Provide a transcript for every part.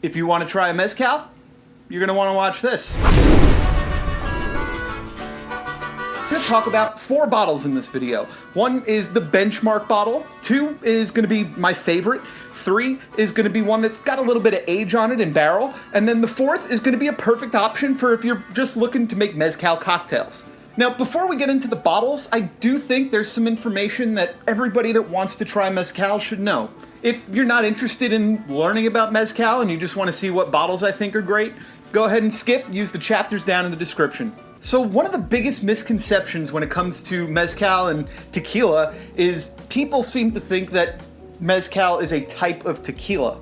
If you want to try a mezcal, you're going to want to watch this. I'm going to talk about 4 bottles in this video. 1 is the benchmark bottle, 2 is going to be my favorite, 3 is going to be one that's got a little bit of age on it in barrel, and then the 4th is going to be a perfect option for if you're just looking to make mezcal cocktails. Now, before we get into the bottles, I do think there's some information that everybody that wants to try mezcal should know. If you're not interested in learning about mezcal and you just want to see what bottles I think are great, go ahead and skip, use the chapters down in the description. So one of the biggest misconceptions when it comes to mezcal and tequila is people seem to think that mezcal is a type of tequila,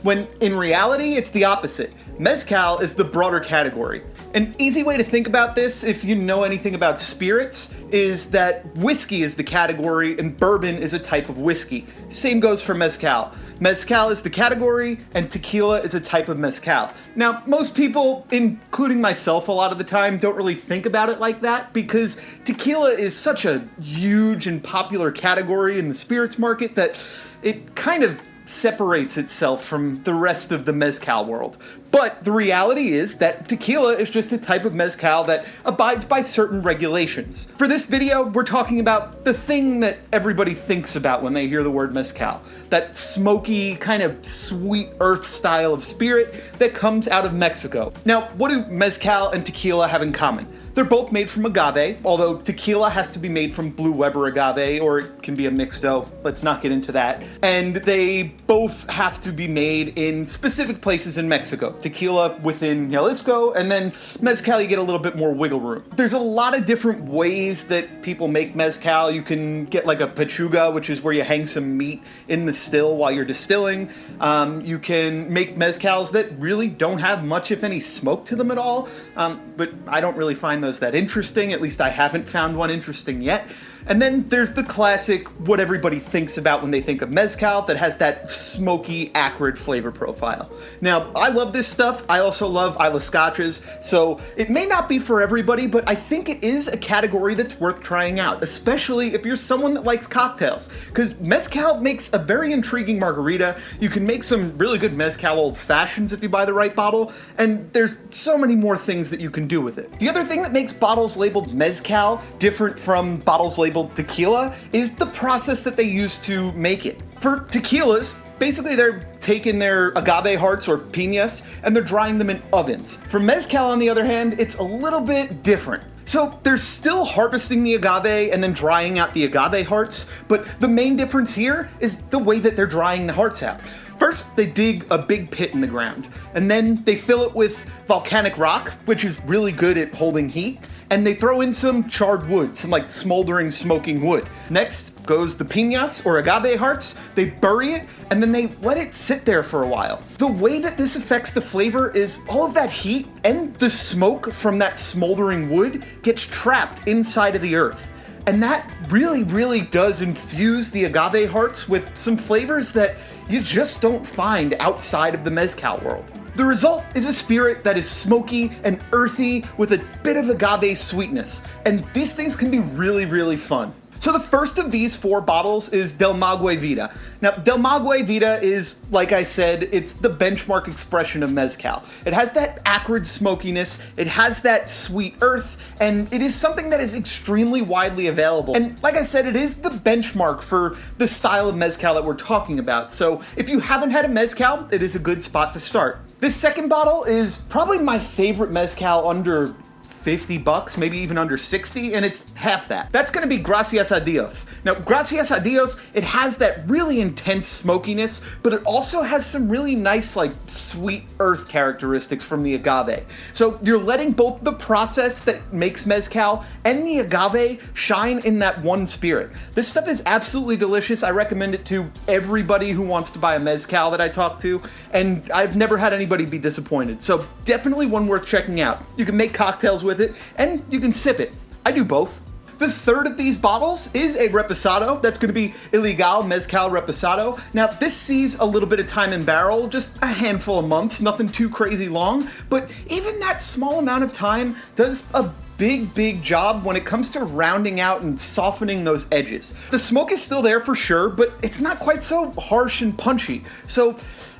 when in reality it's the opposite. Mezcal is the broader category. An easy way to think about this, if you know anything about spirits, is that whiskey is the category and bourbon is a type of whiskey. Same goes for mezcal. Mezcal is the category and tequila is a type of mezcal. Now, most people, including myself a lot of the time, don't really think about it like that because tequila is such a huge and popular category in the spirits market that it kind of separates itself from the rest of the mezcal world. But the reality is that tequila is just a type of mezcal that abides by certain regulations. For this video, we're talking about the thing that everybody thinks about when they hear the word mezcal. That smoky, kind of sweet earth style of spirit that comes out of Mexico. Now, what do mezcal and tequila have in common? They're both made from agave, although tequila has to be made from blue Weber agave, or it can be a mixto. Let's not get into that. And they both have to be made in specific places in Mexico. Tequila within Jalisco, and then mezcal you get a little bit more wiggle room. There's a lot of different ways that people make mezcal. You can get like a pechuga, which is where you hang some meat in the still while you're distilling. You can make mezcals that really don't have much, if any, smoke to them at all, but I don't really find those that interesting. At least I haven't found one interesting yet. And then there's the classic, what everybody thinks about when they think of mezcal, that has that smoky, acrid flavor profile. Now, I love this stuff. I also love Isla Scotches, so it may not be for everybody, but I think it is a category that's worth trying out, especially if you're someone that likes cocktails, because mezcal makes a very intriguing margarita. You can make some really good mezcal old fashions if you buy the right bottle, and there's so many more things that you can do with it. The other thing that makes bottles labeled mezcal different from bottles labeled tequila is the process that they use to make it. For tequilas, basically they're taking their agave hearts or piñas and they're drying them in ovens. For mezcal, on the other hand, it's a little bit different. So they're still harvesting the agave and then drying out the agave hearts, but the main difference here is the way that they're drying the hearts out. First, they dig a big pit in the ground, and then they fill it with volcanic rock, which is really good at holding heat, and they throw in some charred wood, some like smoldering, smoking wood. Next goes the piñas or agave hearts. They bury it, and then they let it sit there for a while. The way that this affects the flavor is all of that heat and the smoke from that smoldering wood gets trapped inside of the earth. And that really, really does infuse the agave hearts with some flavors that you just don't find outside of the mezcal world. The result is a spirit that is smoky and earthy with a bit of agave sweetness, and these things can be really, really fun. So the first of these 4 bottles is Del Maguey Vida. Now, Del Maguey Vida is, like I said, it's the benchmark expression of mezcal. It has that acrid smokiness, it has that sweet earth, and it is something that is extremely widely available. And like I said, it is the benchmark for the style of mezcal that we're talking about. So if you haven't had a mezcal, it is a good spot to start. This second bottle is probably my favorite mezcal under $50, maybe even under 60, and it's half that. That's gonna be Gracias a Dios. Now, Gracias a Dios, it has that really intense smokiness, but it also has some really nice, like, sweet earth characteristics from the agave. So you're letting both the process that makes mezcal and the agave shine in that one spirit. This stuff is absolutely delicious. I recommend it to everybody who wants to buy a mezcal that I talk to, and I've never had anybody be disappointed. So definitely one worth checking out. You can make cocktails with it, and you can sip it. I do both. The third of these bottles is a reposado. That's going to be Ilegal Mezcal Reposado. Now, this sees a little bit of time in barrel, just a handful of months, nothing too crazy long, but even that small amount of time does a big job when it comes to rounding out and softening those edges. The smoke is still there for sure, but it's not quite so harsh and punchy. So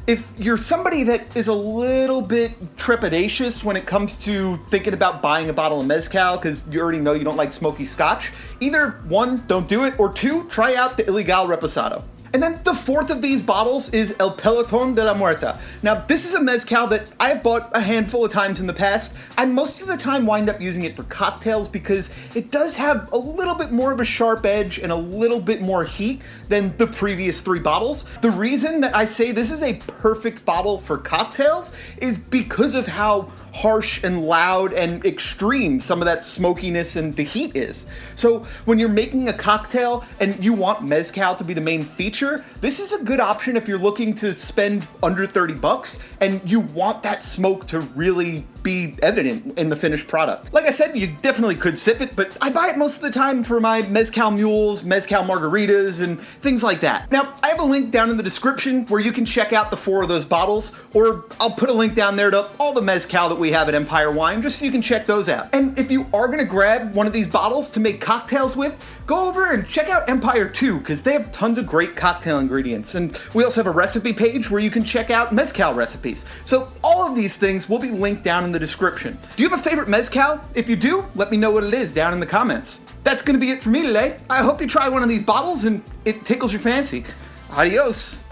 If you're somebody that is a little bit trepidatious when it comes to thinking about buying a bottle of Mezcal because you already know you don't like smoky scotch, either one, don't do it, or two, try out the Ilegal Reposado. And then the fourth of these bottles is El Pelotón de la Muerta. Now, this is a mezcal that I have bought a handful of times in the past. I most of the time wind up using it for cocktails because it does have a little bit more of a sharp edge and a little bit more heat than the previous three bottles. The reason that I say this is a perfect bottle for cocktails is because of how harsh and loud and extreme some of that smokiness and the heat is. So when you're making a cocktail and you want mezcal to be the main feature, this is a good option if you're looking to spend under 30 bucks and you want that smoke to really be evident in the finished product. Like I said, you definitely could sip it, but I buy it most of the time for my mezcal mules, mezcal margaritas, and things like that. Now, I have a link down in the description where you can check out the 4 of those bottles, or I'll put a link down there to all the mezcal that we have at Empire Wine, just so you can check those out. And if you are gonna grab one of these bottles to make cocktails with, go over and check out Empire too, because they have tons of great cocktail ingredients. And we also have a recipe page where you can check out mezcal recipes. So all of these things will be linked down in the description. Do you have a favorite mezcal? If you do, let me know what it is down in the comments. That's gonna be it for me today. I hope you try one of these bottles and it tickles your fancy. Adios.